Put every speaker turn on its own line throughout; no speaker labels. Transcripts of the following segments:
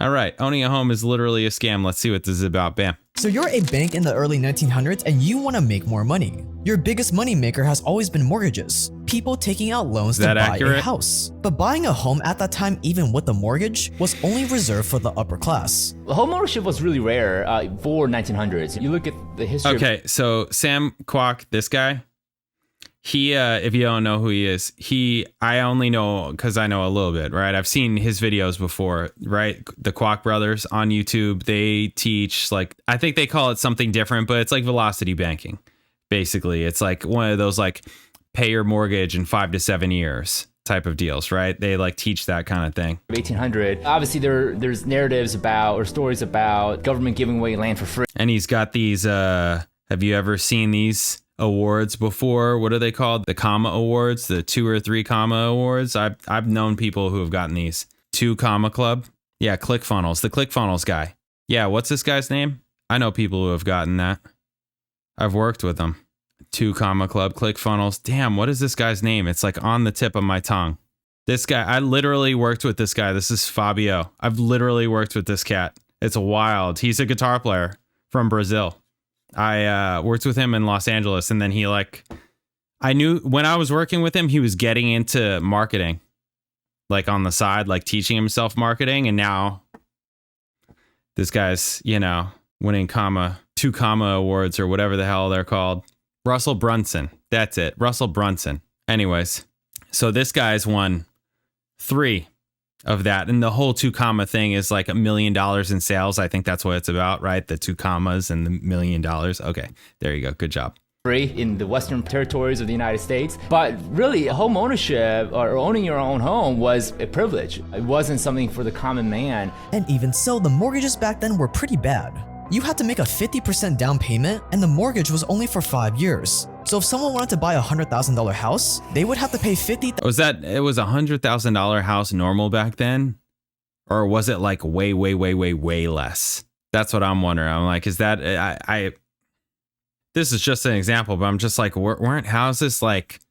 All right, owning a home is literally a scam. Let's see what this is about. Bam.
So you're a bank in the early 1900s and you want to make more money. Your biggest money maker has always been mortgages. People taking out loans to buy a house. But buying a home at that time, even with a mortgage, was only reserved for the upper class.
Home ownership was really rare for 1900s. You look at the history.
Okay, so Sam Kwok, this guy, he, if you don't know who he is, I only know because I know a little bit, right? I've seen his videos before, right? The Kwok brothers on YouTube, they teach, like, I think they call it something different, but it's like velocity banking. Basically, it's like one of those like pay your mortgage in 5 to 7 years type of deals, right? They like teach that kind of thing.
1800. Obviously, there's narratives about or stories about government giving away land for free.
And he's got these. Have you ever seen these awards before? What are they called? The comma awards, the 2 or 3 comma awards. I've known people who have gotten these. 2 comma club. Yeah, ClickFunnels. The ClickFunnels guy. Yeah, what's this guy's name? I know people who have gotten that. I've worked with them. 2 comma club, ClickFunnels. Damn, what is this guy's name? It's like on the tip of my tongue. This guy, I literally worked with this guy. This is Fabio. I've literally worked with this cat. It's wild. He's a guitar player from Brazil. I worked with him in Los Angeles, and then he I knew when I was working with him, he was getting into marketing, like on the side, like teaching himself marketing. And now this guy's, winning 2 comma awards or whatever the hell they're called. Russell Brunson. That's it. Russell Brunson. Anyways, so this guy's won 3 of that. And the whole 2 comma thing is like $1 million in sales. I think that's what it's about, right? The 2 commas and the $1 million. Okay, there you go. Good job.
Free in the Western territories of the United States. But really, home ownership or owning your own home was a privilege. It wasn't something for the common man.
And even so, the mortgages back then were pretty bad. You had to make a 50% down payment, and the mortgage was only for 5 years. So if someone wanted to buy a $100,000 house, they would have to pay $50,000.
It was a $100,000 house normal back then? Or was it like way less? That's what I'm wondering. I'm like, is that, this is just an example, but I'm just like, weren't houses like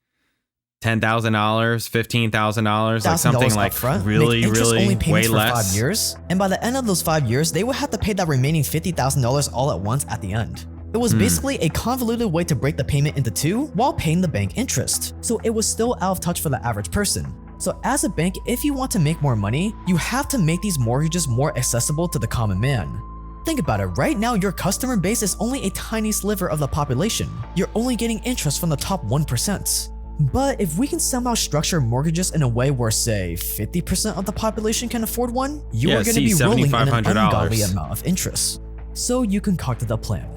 $10,000, $15,000, like something like
upfront,
really
only
way
for
less?
5 years, and by the end of those 5 years, they would have to pay that remaining $50,000 all at once at the end. It was basically a convoluted way to break the payment into 2 while paying the bank interest. So it was still out of touch for the average person. So as a bank, if you want to make more money, you have to make these mortgages more accessible to the common man. Think about it, right now your customer base is only a tiny sliver of the population. You're only getting interest from the top 1%. But if we can somehow structure mortgages in a way where, say, 50% of the population can afford one, you are going to be rolling in an ungodly amount of interest. So you concocted a plan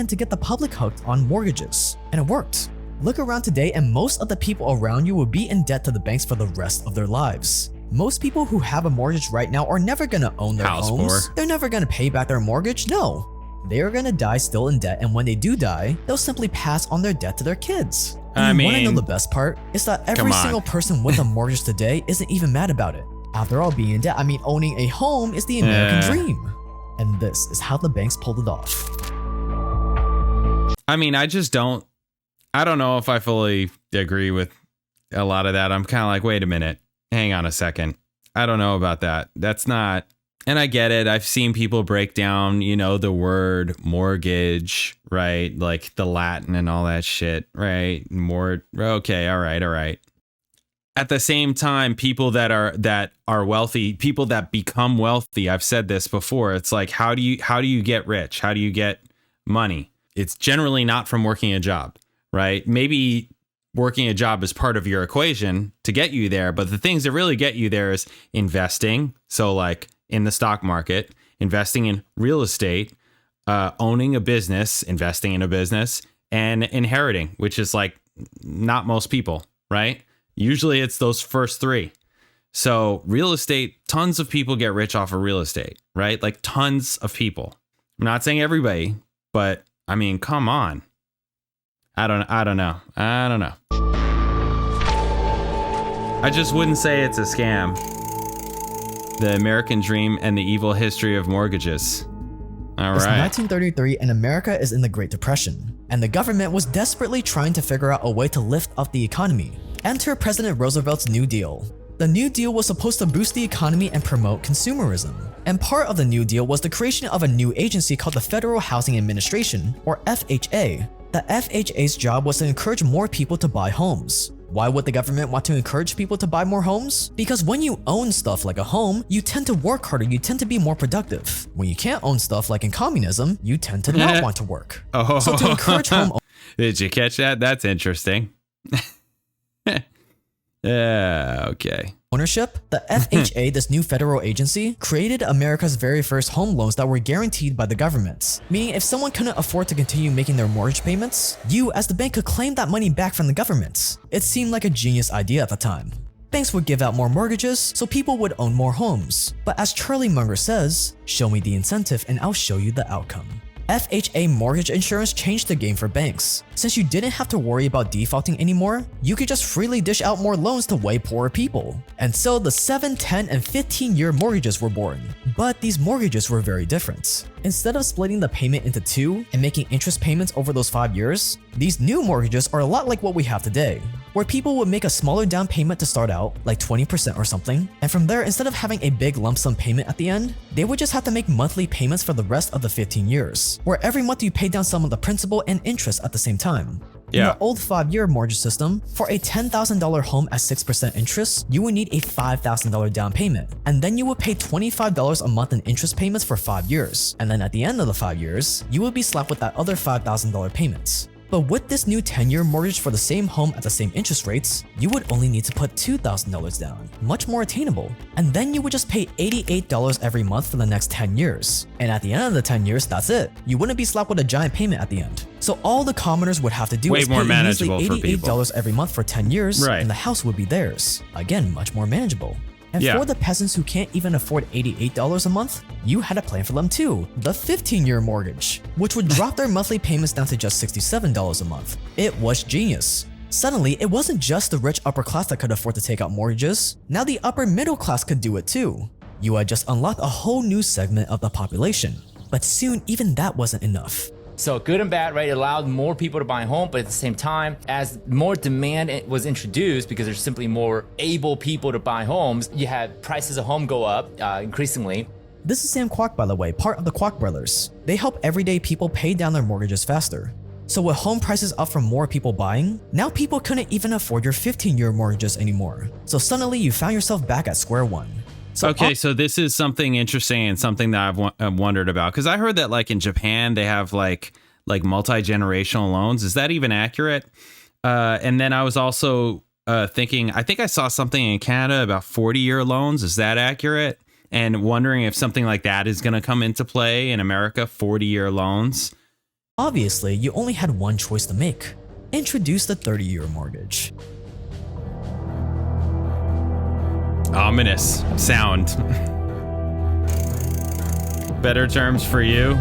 to get the public hooked on mortgages, and it worked. Look around today and most of the people around you will be in debt to the banks for the rest of their lives. Most people who have a mortgage right now are never going to own their homes. They're never going to pay back their mortgage, no. They are going to die still in debt, and when they do die, they'll simply pass on their debt to their kids. And you want to know the best part? Is that every single person with a mortgage today isn't even mad about it. After all, being in debt, owning a home is the American dream. And this is how the banks pulled it off.
I don't know if I fully agree with a lot of that. I'm kind of like, wait a minute, hang on a second. I don't know about that. That's not, and I get it. I've seen people break down, the word mortgage, right? Like the Latin and all that shit, right? Okay, all right. At the same time, people that are wealthy, people that become wealthy, I've said this before. It's like, how do you get rich? How do you get money? It's generally not from working a job, right? Maybe working a job is part of your equation to get you there, but the things that really get you there is investing. So like in the stock market, investing in real estate, owning a business, investing in a business, and inheriting, which is like not most people, right? Usually it's those first 3. So real estate, tons of people get rich off of real estate, right? Like tons of people. I'm not saying everybody, but come on. I don't know. I just wouldn't say it's a scam. The American dream and the evil history of mortgages. All right.
It's 1933 and America is in the Great Depression, and the government was desperately trying to figure out a way to lift up the economy. Enter President Roosevelt's New Deal. The New Deal was supposed to boost the economy and promote consumerism. And part of the New Deal was the creation of a new agency called the Federal Housing Administration, or FHA. The FHA's job was to encourage more people to buy homes. Why would the government want to encourage people to buy more homes? Because when you own stuff like a home, you tend to work harder, you tend to be more productive. When you can't own stuff like in communism, you tend to not want to work.
Oh.
So to encourage home
Did you catch that? That's interesting. Yeah, okay.
ownership, the FHA, this new federal agency, created America's very first home loans that were guaranteed by the government. Meaning if someone couldn't afford to continue making their mortgage payments, you as the bank could claim that money back from the government. It seemed like a genius idea at the time. Banks would give out more mortgages, so people would own more homes. But as Charlie Munger says, show me the incentive and I'll show you the outcome. FHA mortgage insurance changed the game for banks. Since you didn't have to worry about defaulting anymore, you could just freely dish out more loans to way poorer people. And so the 7, 10, and 15-year mortgages were born. But these mortgages were very different. Instead of splitting the payment into 2 and making interest payments over those 5 years, these new mortgages are a lot like what we have today, where people would make a smaller down payment to start out, like 20% or something, and from there, instead of having a big lump sum payment at the end, they would just have to make monthly payments for the rest of the 15 years, where every month you pay down some of the principal and interest at the same time. In the old 5-year mortgage system, for a $10,000 home at 6% interest, you would need a $5,000 down payment, and then you would pay $25 a month in interest payments for 5 years, and then at the end of the 5 years, you would be slapped with that other $5,000 payments. But with this new 10-year mortgage for the same home at the same interest rates, you would only need to put $2,000 down, much more attainable. And then you would just pay $88 every month for the next 10 years. And at the end of the 10 years, that's it. You wouldn't be slapped with a giant payment at the end. So all the commoners would have to do is pay easily $88 every month for 10 years, and the house would be theirs. Again, much more manageable. And for the peasants who can't even afford $88 a month, you had a plan for them too, the 15-year mortgage, which would drop their monthly payments down to just $67 a month. It was genius. Suddenly, it wasn't just the rich upper class that could afford to take out mortgages, now the upper middle class could do it too. You had just unlocked a whole new segment of the population. But soon, even that wasn't enough.
So good and bad, right? It allowed more people to buy a home, but at the same time, as more demand was introduced, because there's simply more able people to buy homes, you had prices of home go up increasingly.
This is Sam Kwok, by the way, part of the Kwok brothers. They help everyday people pay down their mortgages faster. So with home prices up from more people buying, now people couldn't even afford your 15-year mortgages anymore. So suddenly you found yourself back at square one. So
so this is something interesting and something that I've wondered about, because I heard that like in Japan they have like multi-generational loans. Is that even accurate? And then I was also thinking, I think I saw something in Canada about 40-year loans. Is that accurate? And wondering if something like that is going to come into play in America, 40-year loans.
Obviously, you only had one choice to make. Introduce the 30-year mortgage.
Ominous sound. Better terms for you.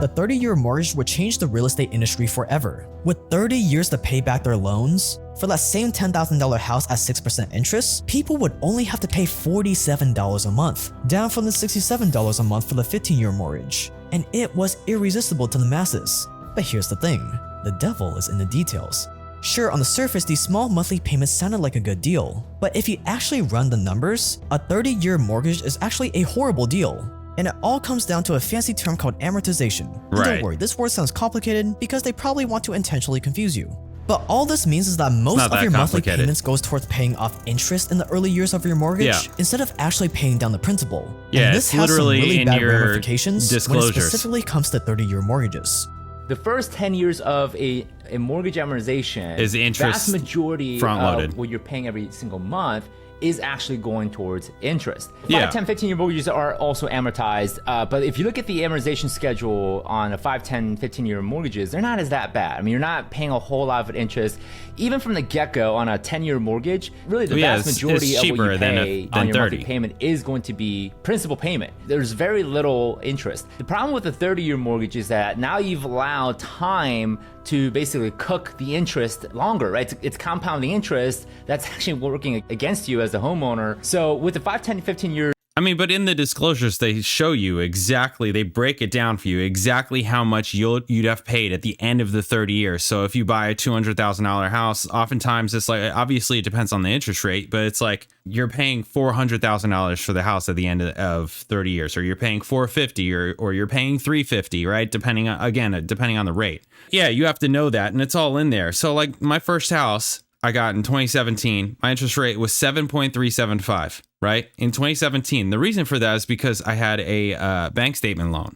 The 30-year mortgage would change the real estate industry forever. With 30 years to pay back their loans, for that same $10,000 house at 6% interest, people would only have to pay $47 a month, down from the $67 a month for the 15-year mortgage. And it was irresistible to the masses. But here's the thing, the devil is in the details. Sure, on the surface, these small monthly payments sounded like a good deal, but if you actually run the numbers, a 30-year mortgage is actually a horrible deal. And it all comes down to a fancy term called amortization. And don't worry, this word sounds complicated because they probably want to intentionally confuse you. But all this means is that most of your monthly payments goes towards paying off interest in the early years of your mortgage instead of actually paying down the principal.
Yeah,
and this has some really bad ramifications when it
disclosures.
specifically comes to 30-year mortgages.
The first 10 years of a mortgage amortization
is interest
vast majority
front-loaded.
of what you're paying every single month is actually going towards interest. 5,
Yeah.
10, 15-year mortgages are also amortized, but if you look at the amortization schedule on a 5, 10, 15-year mortgages, they're not as that bad. I mean, you're not paying a whole lot of interest. Even from the get-go on a 10-year mortgage, really the vast majority of what you pay on your monthly payment is going to be principal payment. There's very little interest. The problem with the 30-year mortgage is that now you've allowed time to basically cook the interest longer, right? It's compounding interest that's actually working against you as a homeowner. So with the 5, 10, 15 years,
I mean, but in the disclosures, they show you exactly, they break it down for you exactly how much you'd have paid at the end of the 30 years. So if you buy a $200,000 house, oftentimes it's like, obviously it depends on the interest rate, but it's like you're paying $400,000 for the house at the end of 30 years, or you're paying $450 or you're paying $350, right? Depending on the rate. Yeah, you have to know that, and it's all in there. So like my first house I got in 2017, my interest rate was 7.375, right? In 2017, the reason for that is because I had a bank statement loan,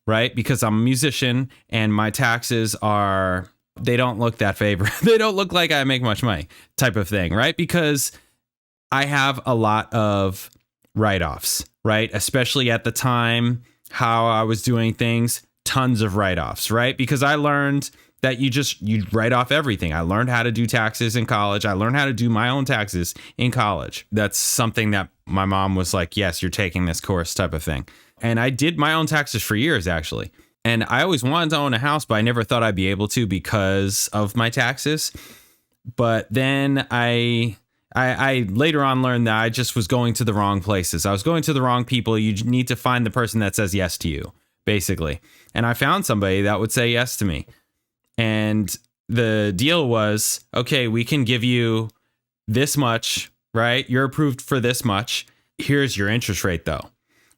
right? Because I'm a musician and my taxes they don't look that favorable. They don't look like I make much money type of thing, right? Because I have a lot of write-offs, right? Especially at the time, how I was doing things, tons of write-offs, right? Because I learned that you write off everything. I learned how to do taxes in college. I learned how to do my own taxes in college. That's something that my mom was like, yes, you're taking this course type of thing. And I did my own taxes for years, actually. And I always wanted to own a house, but I never thought I'd be able to because of my taxes. But then I later on learned that I just was going to the wrong places. I was going to the wrong people. You need to find the person that says yes to you, basically. And I found somebody that would say yes to me. And the deal was, okay, we can give you this much, right? You're approved for this much. Here's your interest rate, though.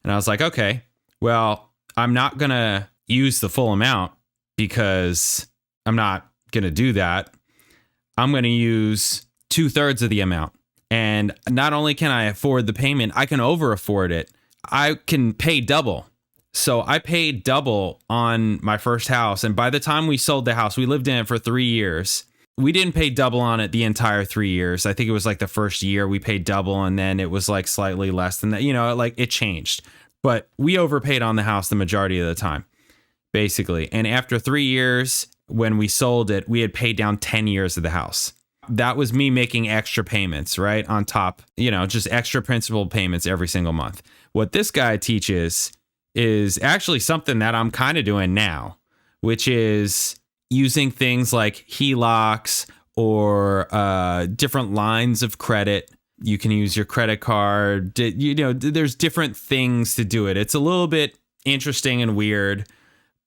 And I was like, okay, well, I'm not going to use the full amount because I'm not going to do that. I'm going to use 2/3 of the amount. And not only can I afford the payment, I can over afford it. I can pay double. So I paid double on my first house. And by the time we sold the house, we lived in it for 3 years. We didn't pay double on it the entire 3 years. I think it was like the first year we paid double, and then it was like slightly less than that. You know, like it changed. But we overpaid on the house the majority of the time, basically. And after 3 years, when we sold it, we had paid down 10 years of the house. That was me making extra payments, right? On top, you know, just extra principal payments every single month. What this guy teaches is actually something that I'm kind of doing now, which is using things like HELOCs or different lines of credit. You can use your credit card. You know, there's different things to do it. It's a little bit interesting and weird,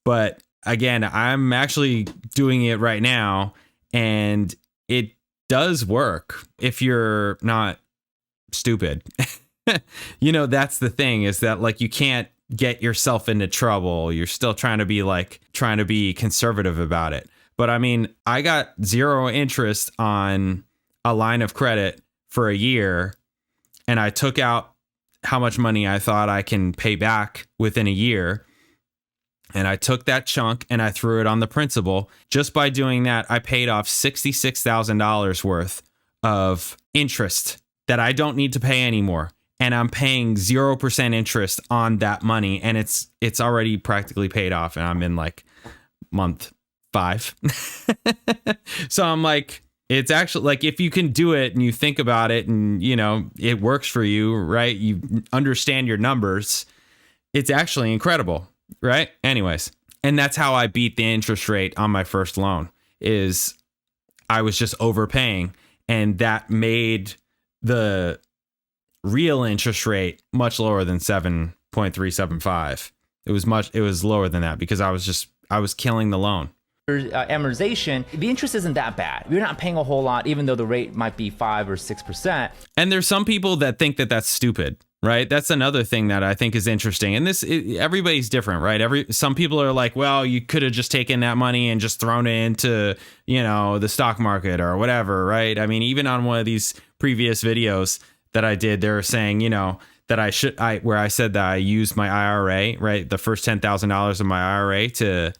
but again, I'm actually doing it right now, and it does work if you're not stupid. You know, that's the thing, is that like you can't get yourself into trouble. You're still trying to be conservative about it. But I mean, I got 0 interest on a line of credit for a year, and I took out how much money I thought I can pay back within a year. And I took that chunk and I threw it on the principal. Just by doing that, I paid off $66,000 worth of interest that I don't need to pay anymore. And I'm paying 0% interest on that money, and it's already practically paid off, and I'm in like month 5. So I'm like, it's actually like, if you can do it and you think about it and, you know, it works for you, right? You understand your numbers. It's actually incredible, right? Anyways, and that's how I beat the interest rate on my first loan, is I was just overpaying, and that made the real interest rate much lower than 7.375. It was lower than that because I was killing the loan.
Amortization, the interest isn't that bad. You're not paying a whole lot, even though the rate might be 5 or 6%.
And there's some people that think that that's stupid, right? That's another thing that I think is interesting. And everybody's different, right? Some people are like, well, you could have just taken that money and just thrown it into, you know, the stock market or whatever, right? I mean, even on one of these previous videos that I did, they're saying, you know, that where I said that I used my IRA, right? The first $10,000 of my IRA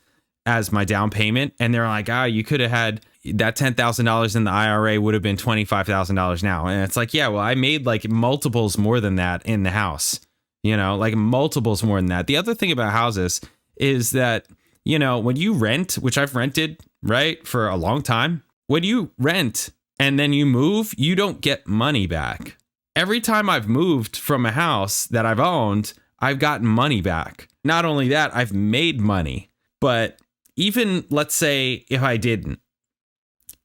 as my down payment. And they're like, you could have had that $10,000 in the IRA would have been $25,000 now. And it's like, yeah, well, I made like multiples more than that in the house, you know, like multiples more than that. The other thing about houses is that, you know, when you rent, which I've rented, right, for a long time, when you rent and then you move, you don't get money back. Every time I've moved from a house that I've owned, I've gotten money back. Not only that, I've made money. But even, let's say, if I didn't,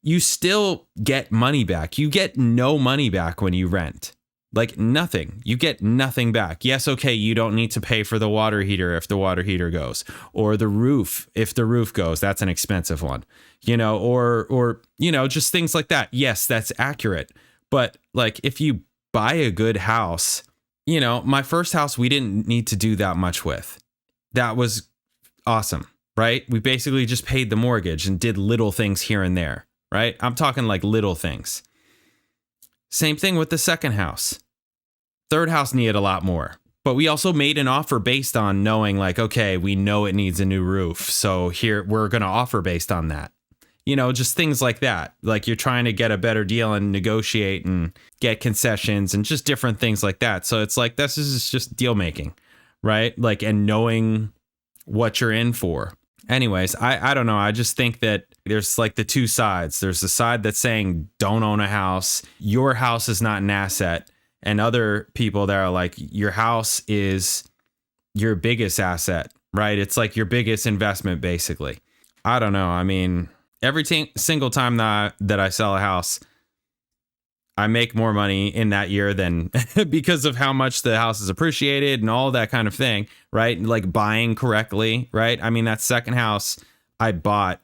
you still get money back. You get no money back when you rent. Like nothing. You get nothing back. Yes, okay, you don't need to pay for the water heater if the water heater goes, or the roof if the roof goes. That's an expensive one, or just things like that. Yes, that's accurate. But like if you buy a good house, my first house we didn't need to do that much with. That was awesome, right? We basically just paid the mortgage and did little things here and there, right? I'm talking like little things. Same thing with the second house. Third house needed a lot more. But we also made an offer based on knowing like, okay, we know it needs a new roof. So here we're going to offer based on that. Just things like that. Like you're trying to get a better deal and negotiate and get concessions and just different things like that. So it's like, this is just deal making, right? Like, and knowing what you're in for. Anyways, I don't know. I just think that there's like the two sides. There's the side that's saying don't own a house. Your house is not an asset. And other people that are like, your house is your biggest asset, right? It's like your biggest investment, basically. I don't know. I mean, every single time that I sell a house, I make more money in that year than because of how much the house is appreciated and all that kind of thing, right? Like buying correctly, right? I mean, that second house I bought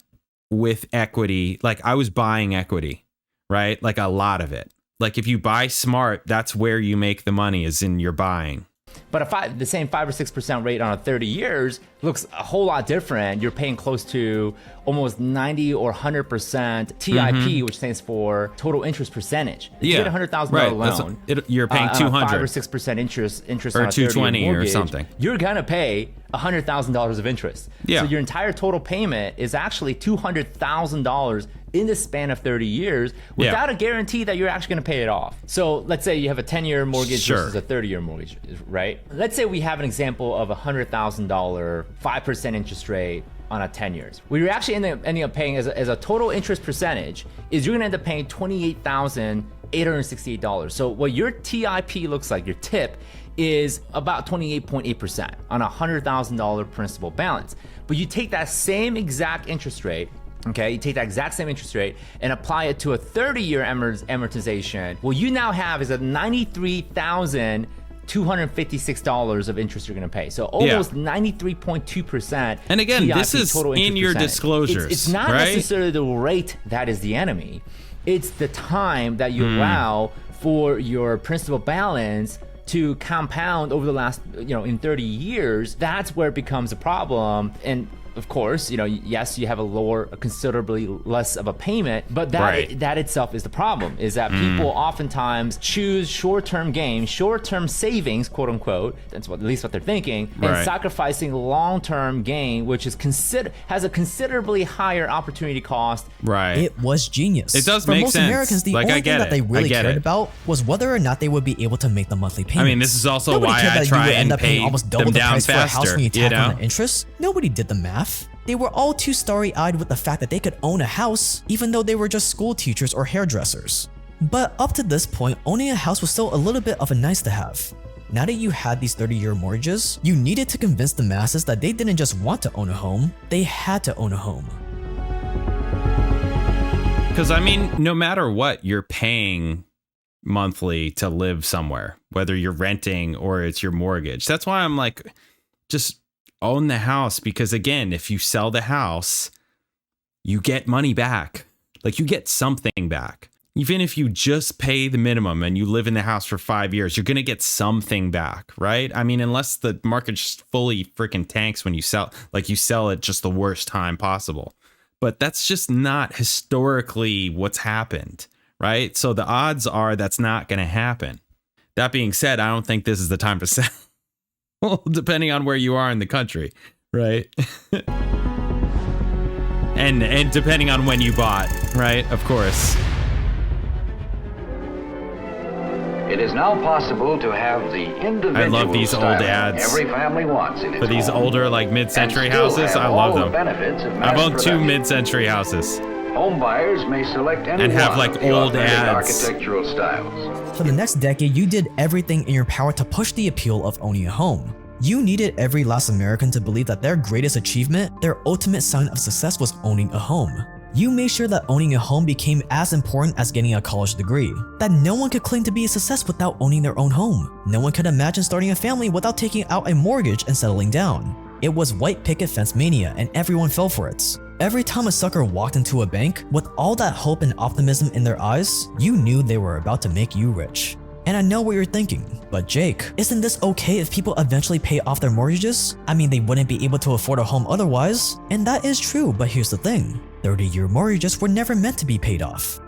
with equity, like I was buying equity, right? Like a lot of it. Like if you buy smart, that's where you make the money, is in your buying.
But the same 5 or 6% rate on a 30 years looks a whole lot different. You're paying close to almost 90 or 100% TIP, which stands for total interest percentage. If you get a $100,000 loan,
you're paying 200,
5 or 6% interest
or
on a
220
mortgage,
or something.
You're gonna pay $100,000 of interest.
Yeah.
So your entire total payment is actually $200,000 in the span of 30 years without a guarantee that you're actually going to pay it off. So let's say you have a 10-year mortgage versus a 30-year mortgage, right? Let's say we have an example of a $100,000, 5% interest rate on a 10 years. What you're actually ending up paying as a total interest percentage is you're going to end up paying $28,868. So what your TIP looks like, your tip, is about 28.8% on a $100,000 principal balance. But you take that same exact interest rate, okay, you take that exact same interest rate and apply it to a 30-year amortization. What you now have is a $93,256 of interest you're going to pay. So almost 93.2%.
And again,
TIP,
this is in your disclosures.
It's not necessarily the rate that is the enemy. It's the time that you allow for your principal balance to compound over the last, in 30 years. That's where it becomes a problem. And of course, yes, you have considerably less of a payment, but that itself is the problem, is that people oftentimes choose short-term gains, short-term savings, quote unquote, that's at least what they're thinking, and sacrificing long-term gain, which has a considerably higher opportunity cost.
Right.
It was genius.
It does
For
make
most
sense.
Americans, the only thing that they really cared about was whether or not they would be able to make the monthly payments.
I mean, this is also
Nobody
why
cared
I
that
try
you would end
and
up paying
pay
almost double
them
the
down
price for a house when you
faster,
tap on the interest. Nobody did the math. They were all too starry-eyed with the fact that they could own a house, even though they were just school teachers or hairdressers. But up to this point, owning a house was still a little bit of a nice to have. Now that you had these 30-year mortgages, you needed to convince the masses that they didn't just want to own a home, they had to own a home.
Because I mean, no matter what, you're paying monthly to live somewhere, whether you're renting or it's your mortgage. That's why I'm like, just own the house, because again, if you sell the house, you get money back. Like you get something back. Even if you just pay the minimum and you live in the house for 5 years, you're going to get something back, right? I mean, unless the market just fully freaking tanks when you sell, like you sell at just the worst time possible. But that's just not historically what's happened, right? So the odds are that's not going to happen. That being said, I don't think this is the time to sell. Well, depending on where you are in the country, right? and depending on when you bought, right? Of course.
It is now possible to have the individual
I love these old ads
every family wants in its
for these
home,
older, like mid-century houses. I love them. I've owned 2 mid-century houses.
Home buyers may select any
and have
one
like
of the
old
authentic
ads.
Architectural styles.
For the next decade, you did everything in your power to push the appeal of owning a home. You needed every last American to believe that their greatest achievement, their ultimate sign of success, was owning a home. You made sure that owning a home became as important as getting a college degree. That no one could claim to be a success without owning their own home. No one could imagine starting a family without taking out a mortgage and settling down. It was white picket fence mania and everyone fell for it. Every time a sucker walked into a bank with all that hope and optimism in their eyes, you knew they were about to make you rich. And I know what you're thinking, but Jake, isn't this okay if people eventually pay off their mortgages? I mean, they wouldn't be able to afford a home otherwise. And that is true, but here's the thing. 30-year mortgages were never meant to be paid off.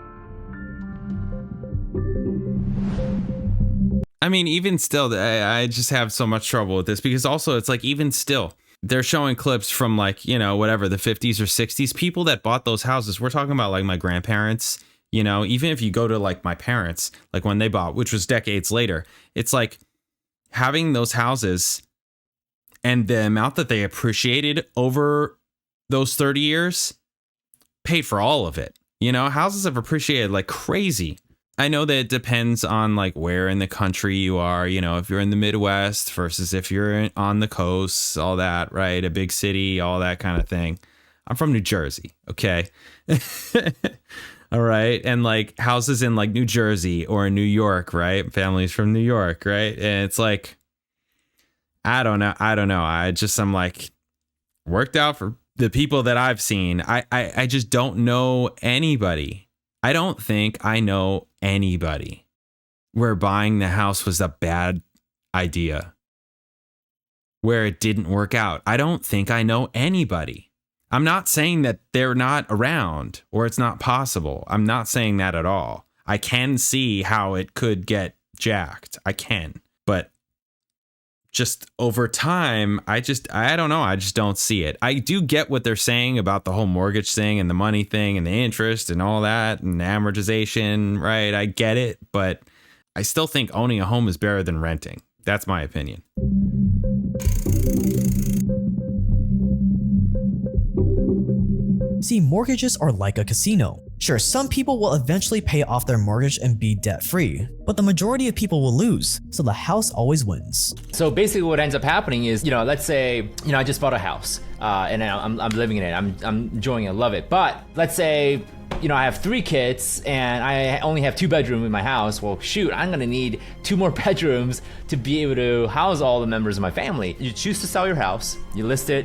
I mean, even still, I just have so much trouble with this because also it's like, even still, they're showing clips from like, you know, whatever, the 50s or 60s, people that bought those houses. We're talking about like my grandparents. You know, even if you go to like my parents, like when they bought, which was decades later, it's like having those houses and the amount that they appreciated over those 30 years paid for all of it. You know, houses have appreciated like crazy. I know that it depends on like where in the country you are, you know, if you're in the Midwest versus if you're on the coast, all that, right? A big city, all that kind of thing. I'm from New Jersey. Okay. All right. And like houses in like New Jersey or in New York, right? Families from New York, right? And it's like, I don't know. I'm like, worked out for the people that I've seen. I just don't know anybody. I don't think I know anybody where buying the house was a bad idea, where it didn't work out. I don't think I know anybody. I'm not saying that they're not around or it's not possible. I'm not saying that at all. I can see how it could get jacked. I can. But just over time, I don't know. I just don't see it. I do get what they're saying about the whole mortgage thing and the money thing and the interest and all that and amortization, right? I get it. But I still think owning a home is better than renting. That's my opinion.
See, mortgages are like a casino. Sure, some people will eventually pay off their mortgage and be debt-free, but the majority of people will lose, so the house always wins.
So basically what ends up happening is, you know, let's say, you know, I just bought a house and I'm living in it. I'm enjoying it, love it. But let's say, you know, I have 3 kids and I only have 2 bedrooms in my house. Well, shoot, I'm gonna need 2 more bedrooms to be able to house all the members of my family. You choose to sell your house, you list it,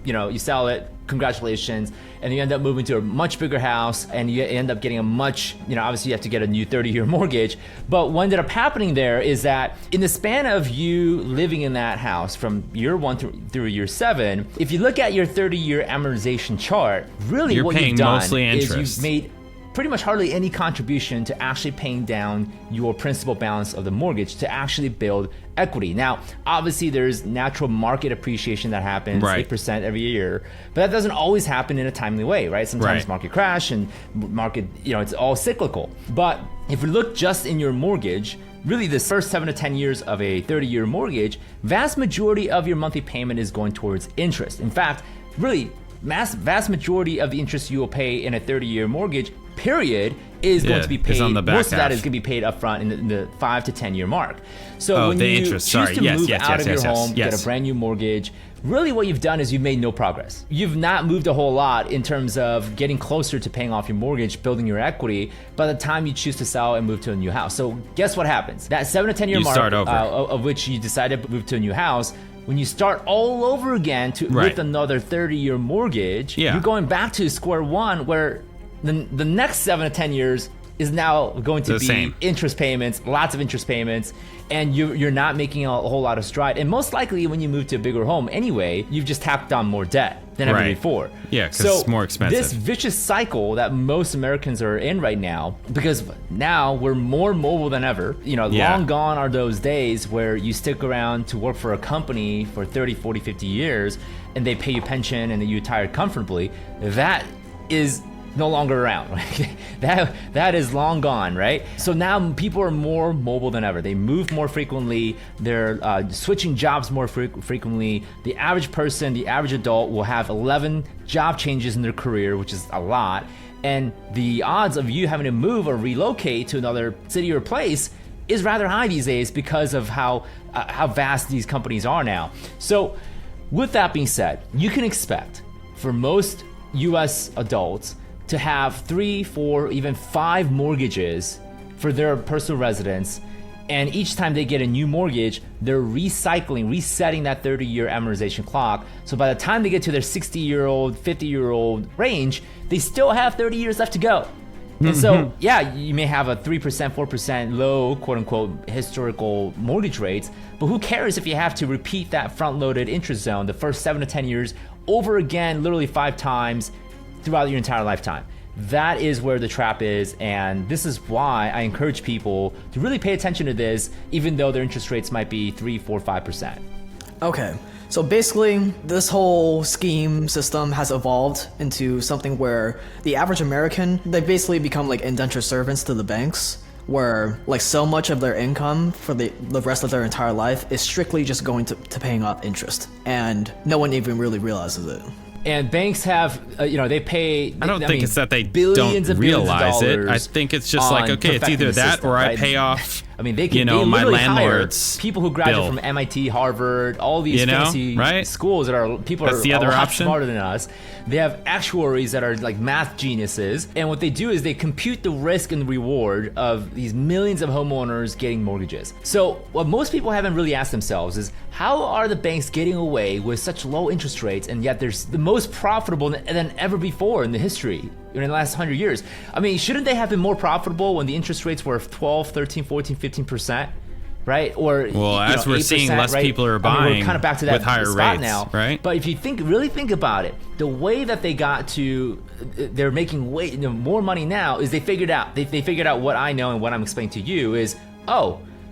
you know, you sell it, congratulations, and you end up moving to a much bigger house and you end up getting a much, you know, obviously you have to get a new 30-year mortgage. But what ended up happening there is that in the span of you living in that house from year 1 through year 7, if you look at your 30-year amortization chart, really
you're
what
paying
you've done
mostly
is
interest.
you've made pretty much hardly any contribution to actually paying down your principal balance of the mortgage to actually build equity. Now, obviously there's natural market appreciation that happens,
right,
8% every year, but that doesn't always happen in a timely way, right? Sometimes
right,
market crash and market, you know, it's all cyclical. But if we look just in your mortgage, really the first 7 to 10 years of a 30-year mortgage, vast majority of your monthly payment is going towards interest. In fact, really, vast majority of the interest you will pay in a 30-year mortgage period is going to be paid.
On the back
most of that
half
is going to be paid up front in the 5 to 10 year mark. So when
the
you
interest,
choose to move out of your home,
yes,
get a brand new mortgage, really what you've done is you've made no progress. You've not moved a whole lot in terms of getting closer to paying off your mortgage, building your equity by the time you choose to sell and move to a new house. So guess what happens? That 7 to 10 year mark of which you decided to move to a new house, when you start all over again with another 30-year mortgage, you're going back to square one where the next 7 to 10 years is now going to be interest payments, lots of interest payments, and you're not making a whole lot of stride. And most likely when you move to a bigger home anyway, you've just tacked on more debt than ever before.
Yeah, because it's more expensive.
This vicious cycle that most Americans are in right now, because now we're more mobile than ever. You know, long gone are those days where you stick around to work for a company for 30, 40, 50 years and they pay you pension and then you retire comfortably. That is no longer around. that is long gone, right? So now people are more mobile than ever. They move more frequently. They're switching jobs more frequently. The average person, the average adult will have 11 job changes in their career, which is a lot. And the odds of you having to move or relocate to another city or place is rather high these days because of how vast these companies are now. So with that being said, you can expect for most US adults to have 3, 4, even 5 mortgages for their personal residence. And each time they get a new mortgage, they're resetting that 30-year amortization clock. So by the time they get to their 60-year-old, 50-year-old range, they still have 30 years left to go. And so, yeah, you may have a 3%, 4% low, quote unquote, historical mortgage rates, but who cares if you have to repeat that front-loaded interest zone the first 7 to 10 years over again, literally 5 times throughout your entire lifetime. That is where the trap is, and this is why I encourage people to really pay attention to this, even though their interest rates might be 3, 4, 5%.
Okay, so basically, this whole scheme system has evolved into something where the average American, they basically become like indentured servants to the banks, where like so much of their income for the rest of their entire life is strictly just going to paying off interest, and no one even really realizes it.
And banks have, they pay.
I don't think it's that they
billions
don't
of billions
realize
of
it.
dollars
I think it's just like, okay, it's either that
system,
or I
right?
pay off.
I mean, they can,
they my
literally
landlord's
hire people who graduate
bill.
from MIT, Harvard, all these fancy
right?
schools that are people
That's
are
the
a
other
lot
option.
smarter than us. They have actuaries that are like math geniuses, and what they do is they compute the risk and the reward of these millions of homeowners getting mortgages. So what most people haven't really asked themselves is, how are the banks getting away with such low interest rates, and yet they're the most profitable than ever before in the history? In the last 100 years. I mean, shouldn't they have been more profitable when the interest rates were 12, 13, 14, 15%, right? Or
as we're
8%,
seeing, less
right?
people are
I
buying
mean, we're kind of back to that
with higher
spot
rates,
now,
right?
But if you really think about it, the way that they got to, they're making more money now is they figured out what I know and what I'm explaining to you is,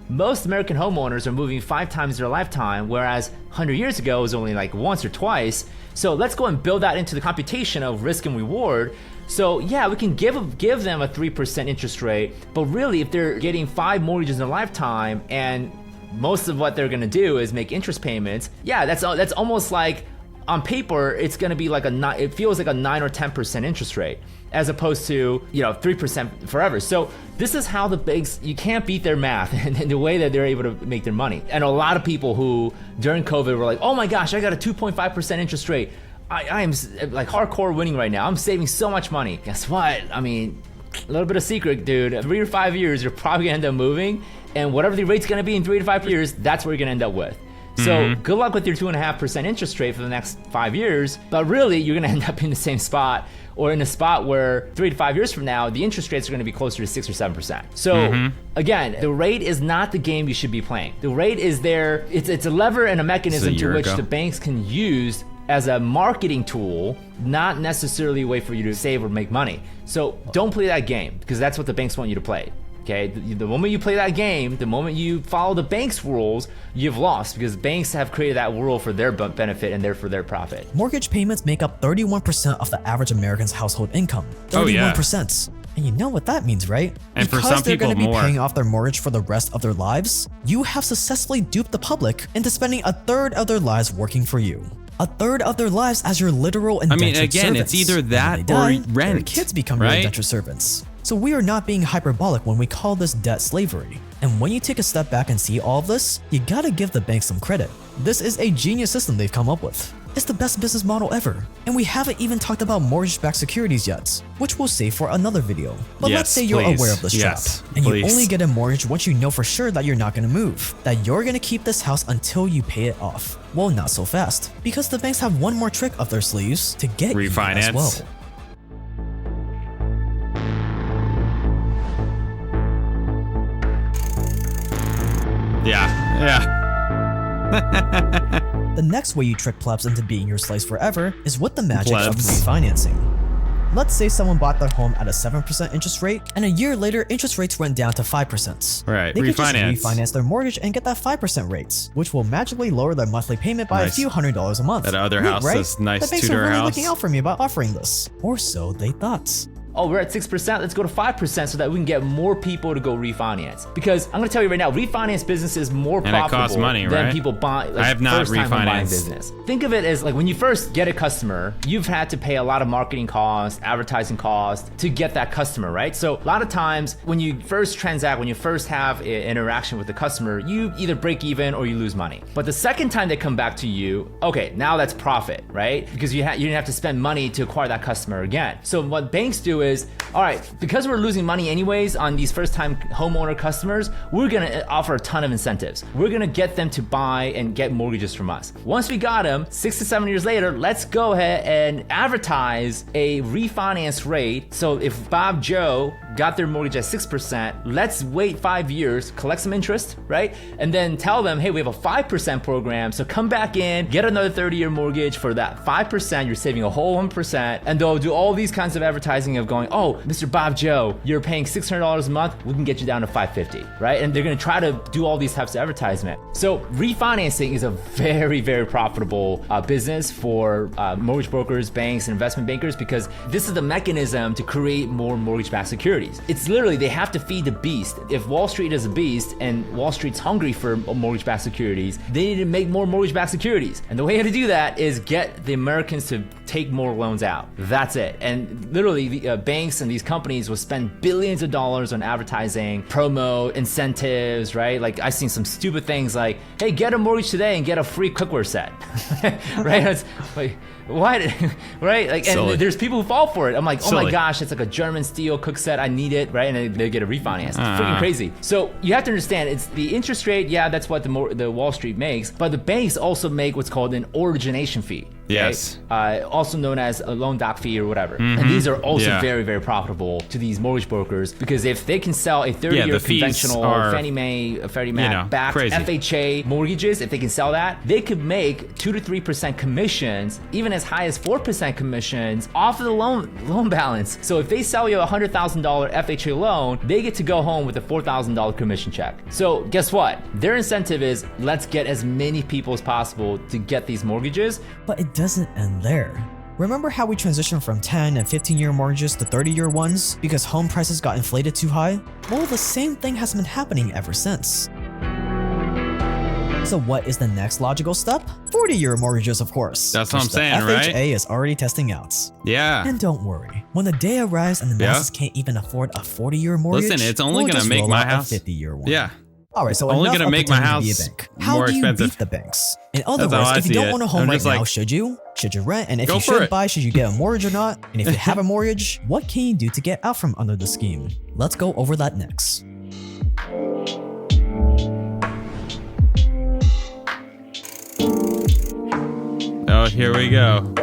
most American homeowners are moving 5 times their lifetime, whereas 100 years ago it was only like once or twice. So let's go and build that into the computation of risk and reward. So yeah, we can give them a 3% interest rate, but really if they're getting 5 mortgages in a lifetime and most of what they're gonna do is make interest payments, yeah, that's almost like, on paper, it's going to be like it feels like a 9 or 10% interest rate, as opposed to 3% forever. So this is how the banks, you can't beat their math and the way that they're able to make their money. And a lot of people who during COVID were like, oh my gosh, I got a 2.5% interest rate. I am like hardcore winning right now. I'm saving so much money. Guess what? I mean, a little bit of secret, dude. 3 or 5 years, you're probably going to end up moving, and whatever the rate's going to be in 3 to 5 years, that's where you're going to end up with. So good luck with your 2.5% interest rate for the next 5 years, but really you're gonna end up in the same spot, or in a spot where 3 to 5 years from now, the interest rates are gonna be closer to 6 or 7%. So again, the rate is not the game you should be playing. The rate is there, it's a lever and a mechanism to which the banks can use as a marketing tool, not necessarily a way for you to save or make money. So don't play that game, because that's what the banks want you to play. Okay, the moment you play that game, the moment you follow the bank's rules, you've lost, because banks have created that rule for their benefit and therefore their profit.
Mortgage payments make up 31% of the average American's household income. 31%. And you know what that means, right?
And
because
for some
they're
people
going to be
more.
paying off their mortgage for the rest of their lives, you have successfully duped the public into spending a third of their lives working for you. A third of their lives as your literal indentured servants.
It's either that
When they
or
die, their
rent,
kids become your
right?
indentured servants. So we are not being hyperbolic when we call this debt slavery. And when you take a step back and see all of this, you gotta give the bank some credit. This is a genius system they've come up with. It's the best business model ever. And we haven't even talked about mortgage-backed securities yet, which we'll save for another video. But let's say you're aware of this trap, and you only get a mortgage once you know for sure that you're not gonna move, that you're gonna keep this house until you pay it off. Well, not so fast, because the banks have one more trick up their sleeves to get
refinance
you as well. The next way you trick plebs into being your slaves forever is with the magic of refinancing. Let's say someone bought their home at a 7% interest rate, and a year later, interest rates went down to 5%.
Right,
They could just
refinance.
refinance their mortgage and get that 5% rates, which will magically lower their monthly payment by a few $100s a month.
That other
Neat,
house
right?
is nice
The banks are
Tudor
really
house.
looking out for me about offering this. Or so they thought.
oh, we're at 6%, let's go to 5% so that we can get more people to go refinance. Because I'm gonna tell you right now, refinance business is more profitable
costs money,
than
right?
people buy. Like,
I have not
first time home buying
refinanced.
business. Think of it as like when you first get a customer, you've had to pay a lot of marketing costs, advertising costs to get that customer, right? So a lot of times when you first transact, when you first have an interaction with the customer, you either break even or you lose money. But the second time they come back to you, okay, now that's profit, right? Because you didn't have to spend money to acquire that customer again. So what banks do is, all right, because we're losing money anyways on these first time homeowner customers, we're gonna offer a ton of incentives. We're gonna get them to buy and get mortgages from us. Once we got them, 6 to 7 years later, let's go ahead and advertise a refinance rate. So if Bob Joe got their mortgage at 6%, let's wait 5 years, collect some interest, right? And then tell them, hey, we have a 5% program, so come back in, get another 30-year mortgage for that 5%, you're saving a whole 1%, and they'll do all these kinds of advertising of going, oh, Mr. Bob Joe, you're paying $600 a month, we can get you down to $550, right? And they're gonna try to do all these types of advertisement. So refinancing is a very, very profitable business for mortgage brokers, banks, and investment bankers, because this is the mechanism to create more mortgage-backed securities. It's literally, they have to feed the beast. If Wall Street is a beast and Wall Street's hungry for mortgage-backed securities, they need to make more mortgage-backed securities. And the way to do that is get the Americans to take more loans out. That's it. And literally, the banks and these companies will spend billions of dollars on advertising, promo, incentives, right? Like I've seen some stupid things like, hey, get a mortgage today and get a free cookware set, right? It's like, what? Right? Like, and
Silly.
there's people who fall for it. I'm like, oh
Silly.
my gosh, it's like a German steel cook set. I need it, right? And they get a refinance. It's freaking crazy. So you have to understand, it's the interest rate. Yeah, that's what the Wall Street makes, but the banks also make what's called an origination fee.
Yes.
Right? Also known as a loan doc fee or whatever. And these are also very, very profitable to these mortgage brokers, because if they can sell a 30-year conventional Fannie Mae, Freddie Mac backed
crazy.
FHA mortgages, if they can sell that, they could make 2 to 3% commissions, even as high as 4% commissions off of the loan balance. So if they sell you a $100,000 FHA loan, they get to go home with a $4,000 commission check. So guess what? Their incentive is, let's get as many people as possible to get these mortgages.
But it doesn't end there. Remember how we transitioned from 10 and 15-year mortgages to 30-year ones because home prices got inflated too high? Well, the same thing has been happening ever since. So what is the next logical step? 40-year mortgages, of course.
That's what I'm saying,
the
right?
FHA is already testing out.
Yeah.
And don't worry, when the day arrives and the masses can't even afford a 40-year mortgage,
Listen, it's only
we'll
gonna
just
make
roll
my
out
house-
a 50-year one.
Yeah.
All right, so
Only
enough
gonna
of
make my
pretending to be a
house
bank. How
more
do you
expensive.
beat the banks? In other
That's how
words,
I
if you
see
don't
it.
own a home
I'm
right
just
now,
like-
should you? Should you rent? And if
Go
you
for
should
it.
buy, should you get a mortgage or not? And if you have a mortgage, what can you do to get out from under the scheme? Let's go over that next.
Oh, here we go.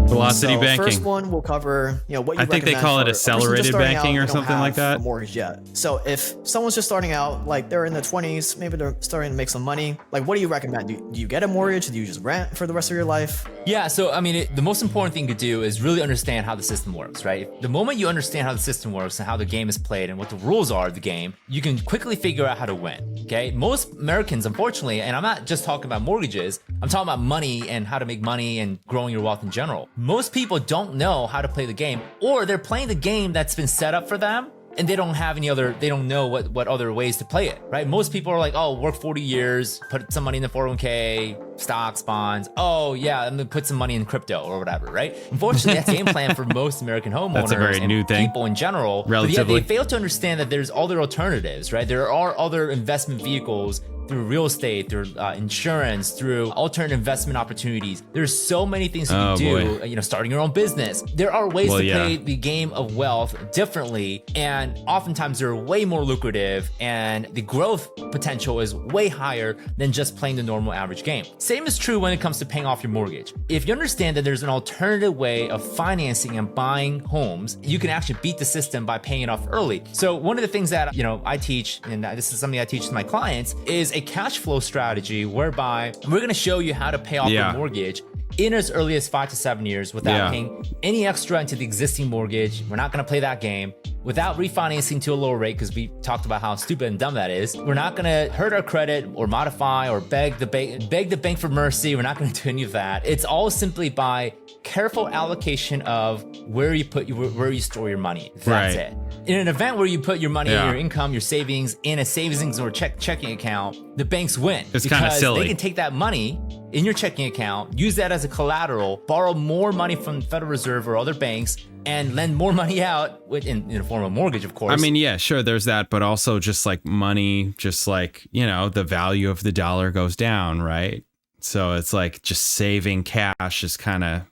Velocity
So
banking.
first one we'll cover, what you
I think they
recommend
call it
for a person just
accelerated
starting
banking
out,
or
they don't
something like
have
that.
A mortgage yet. So if someone's just starting out, like they're in their 20s, maybe they're starting to make some money, like what do you recommend? Do you get a mortgage? Do you just rent for the rest of your life?
Yeah, so I mean, the most important thing to do is really understand how the system works, right? The moment you understand how the system works and how the game is played and what the rules are of the game, you can quickly figure out how to win, okay? Most Americans, unfortunately, and I'm not just talking about mortgages, I'm talking about money and how to make money and growing your wealth in general. Most people don't know how to play the game, or they're playing the game that's been set up for them, and they don't have they don't know what other ways to play it, right? Most people are like, oh, work 40 years, put some money in the 401k, stocks, bonds. Oh yeah, I'm gonna put some money in crypto or whatever, right? Unfortunately, that's the game plan for most American homeowners
That's a very
and
new thing.
people in general.
Relatively.
But yeah, they fail to understand that there's other alternatives, right? There are other investment vehicles through real estate, through insurance, through alternative investment opportunities. There's so many things you can do, starting your own business. There are ways to play the game of wealth differently, and oftentimes they're way more lucrative, and the growth potential is way higher than just playing the normal average game. Same is true when it comes to paying off your mortgage. If you understand that there's an alternative way of financing and buying homes, you can actually beat the system by paying it off early. So one of the things that I teach, and this is something I teach to my clients, is a cash flow strategy whereby we're going to show you how to pay off your mortgage in as early as 5 to 7 years without paying any extra into the existing mortgage. We're not going to play that game. without refinancing to a lower rate, because we talked about how stupid and dumb that is. We're not gonna hurt our credit or modify or beg the bank for mercy. We're not gonna do any of that. It's all simply by careful allocation of where you store your money. That's it. In an event where you put your money, your income, your savings in a savings or checking account, the banks win.
It's kind of silly.
They can take that money in your checking account, use that as a collateral, borrow more money from the Federal Reserve or other banks, and lend more money out in the form of mortgage, of course.
I mean, yeah, sure, there's that, but also just like money, just like, the value of the dollar goes down, right? So it's like just saving cash is kind of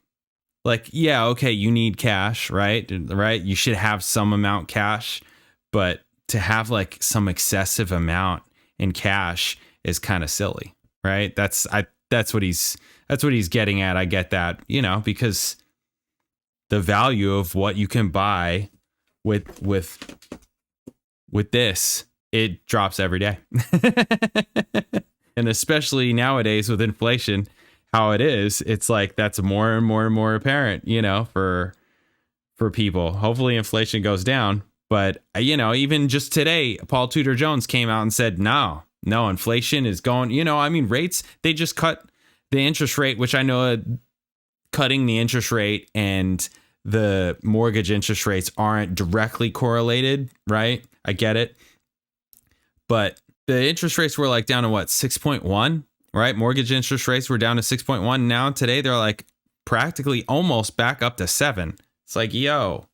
like, yeah, okay, you need cash, right? You should have some amount cash, but to have like some excessive amount in cash is kind of silly, right? That's what he's getting at. I get that, because the value of what you can buy with this, it drops every day. And especially nowadays with inflation, how it is, it's like that's more and more and more apparent, for people. Hopefully inflation goes down. But, even just today, Paul Tudor Jones came out and said, no, inflation is going, rates, they just cut the interest rate, which I know cutting the interest rate and the mortgage interest rates aren't directly correlated, right? I get it. But the interest rates were like down to 6.1, right? Mortgage interest rates were down to 6.1. Now today they're like practically almost back up to 7. It's like, yo.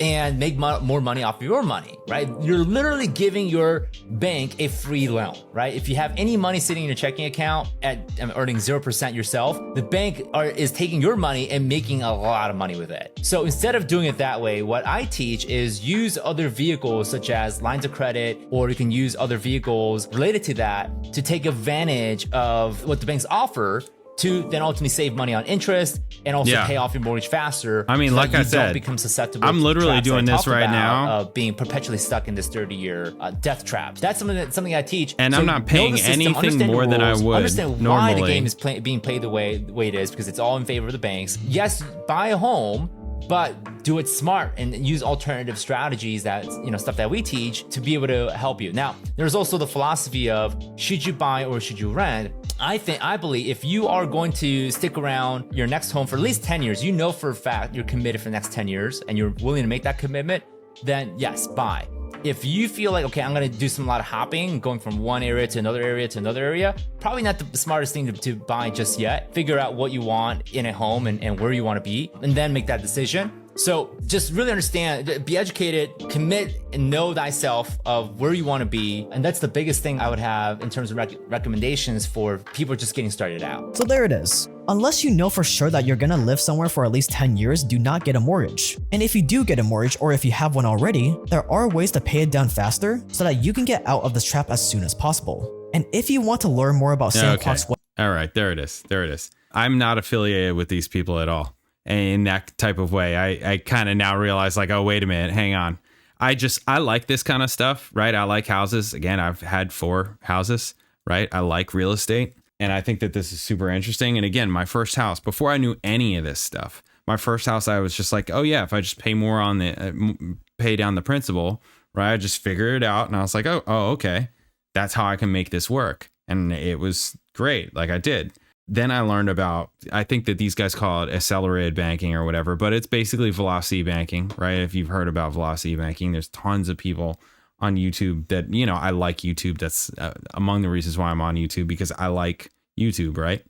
And make more money off of your money, right? You're literally giving your bank a free loan, right? If you have any money sitting in your checking account earning 0% yourself, the bank is taking your money and making a lot of money with it. So instead of doing it that way, what I teach is use other vehicles such as lines of credit, or you can use other vehicles related to that to take advantage of what the banks offer to then ultimately save money on interest and also pay off your mortgage faster.
I mean,
so
like I said,
don't become susceptible.
I'm literally doing this right now,
of being perpetually stuck in this 30-year death trap. That's something I teach.
And so I'm not paying anything more than I would
understand
normally.
Why the game is being played the way it is, because it's all in favor of the banks. Yes, buy a home, but do it smart and use alternative strategies that, stuff that we teach to be able to help you. Now, there's also the philosophy of should you buy or should you rent? I believe if you are going to stick around your next home for at least 10 years, for a fact you're committed for the next 10 years and you're willing to make that commitment, then yes, buy. If you feel like, okay, I'm going to do a lot of hopping, going from one area to another area to another area, probably not the smartest thing to buy just yet. Figure out what you want in a home and where you want to be, and then make that decision. So just really understand, be educated, commit, and know thyself of where you want to be. And that's the biggest thing I would have in terms of recommendations for people just getting started out.
So there it is. Unless you know for sure that you're gonna live somewhere for at least 10 years, do not get a mortgage. And if you do get a mortgage, or if you have one already, there are ways to pay it down faster so that you can get out of this trap as soon as possible. And if you want to learn more about Sam Clark's way.
All right, there it is. I'm not affiliated with these people at all. In that type of way, I kind of now realize, like, oh, wait a minute, hang on. I like this kind of stuff, right? I like houses. Again, I've had 4 houses, right? I like real estate. And I think that this is super interesting. And again, my first house, before I knew any of this stuff, my first house, I was just like, oh yeah, if I just pay more on pay down the principal, right? I just figured it out. And I was like, oh, okay. That's how I can make this work. And it was great. Like I did. Then I learned about, I think that these guys call it accelerated banking or whatever, but it's basically velocity banking, right? If you've heard about velocity banking, there's tons of people on YouTube that, I like YouTube. That's among the reasons why I'm on YouTube, because I like YouTube, right?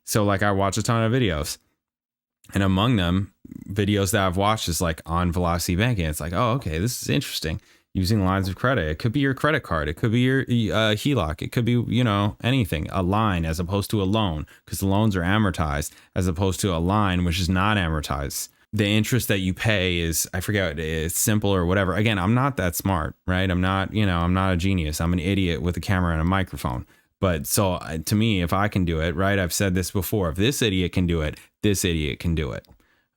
So like I watch a ton of videos, and among them, videos that I've watched is like on velocity banking. It's like, oh, okay, this is interesting. Using lines of credit. It could be your credit card. It could be your HELOC. It could be, anything, a line as opposed to a loan, because the loans are amortized as opposed to a line, which is not amortized. The interest that you pay is, I forget, it's simple or whatever. Again, I'm not that smart, right? I'm not a genius. I'm an idiot with a camera and a microphone. But so to me, if I can do it, right? I've said this before. If this idiot can do it, this idiot can do it.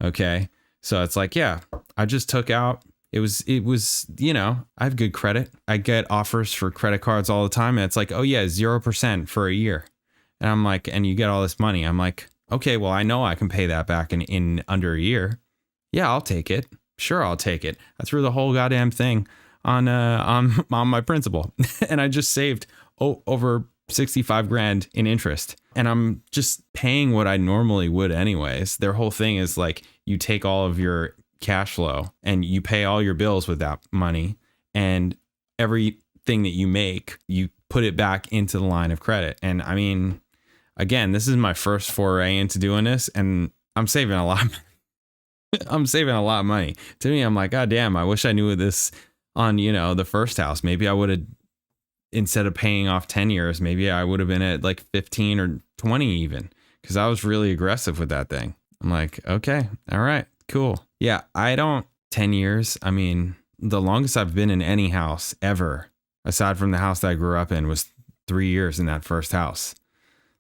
Okay. So it's like, yeah, I just took out, it was, I have good credit. I get offers for credit cards all the time. And it's like, oh yeah, 0% for a year. And I'm like, and you get all this money. I'm like, okay, well, I know I can pay that back in under a year. Yeah, I'll take it. Sure, I'll take it. I threw the whole goddamn thing on my principal, and I just saved over 65 grand in interest, and I'm just paying what I normally would anyways. Their whole thing is like, you take all of your cash flow and you pay all your bills with that money, and everything that you make, you put it back into the line of credit. And I mean, again, this is my first foray into doing this, and I'm saving a lot. I'm saving a lot of money. To me, I'm like, God damn, I wish I knew this on, the first house. Maybe I would have, instead of paying off 10 years, maybe I would have been at like 15 or 20 even, because I was really aggressive with that thing. I'm like, okay, all right, cool. Yeah, 10 years. I mean, the longest I've been in any house ever, aside from the house that I grew up in, was 3 years in that first house.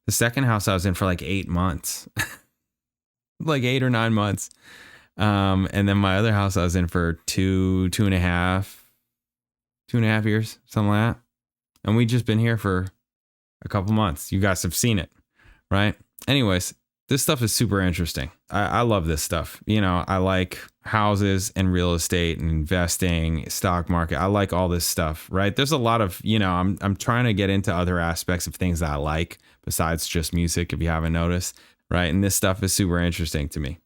The second house I was in for like 8 months, like 8 or 9 months. And then my other house I was in for two and a half years, something like that. And we just been here for a couple months. You guys have seen it, right? Anyways, this stuff is super interesting. I love this stuff. I like houses and real estate and investing, stock market. I like all this stuff, right? There's a lot of, I'm trying to get into other aspects of things that I like besides just music, if you haven't noticed, right? And this stuff is super interesting to me.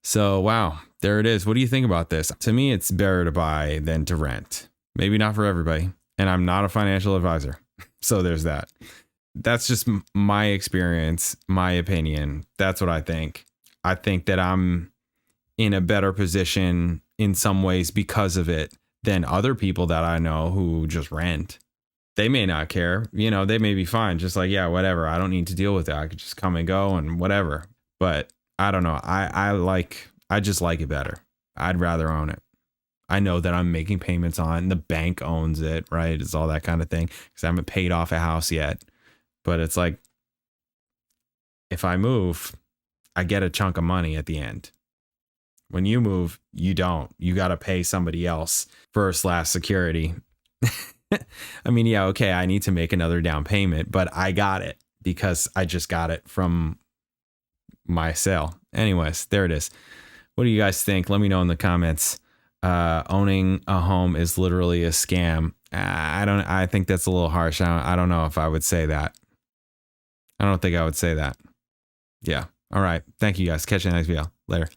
So, wow, there it is. What do you think about this? To me, it's better to buy than to rent. Maybe not for everybody. And I'm not a financial advisor. So there's that. That's just my experience, my opinion. That's what I think. I think that I'm in a better position in some ways because of it than other people that I know who just rent. They may not care. They may be fine. Just like, yeah, whatever. I don't need to deal with that. I could just come and go and whatever. But I don't know. I just like it better. I'd rather own it. I know that I'm making payments on, the bank owns it, right? It's all that kind of thing, because I haven't paid off a house yet. But it's like, if I move, I get a chunk of money at the end. When you move, you don't. You got to pay somebody else first, last security. I mean, yeah, okay, I need to make another down payment, but I got it because I just got it from my sale. Anyways, there it is. What do you guys think? Let me know in the comments. Owning a home is literally a scam. I think that's a little harsh. I don't know if I would say that. I don't think I would say that. Yeah. All right. Thank you guys. Catch you in the next video. Later.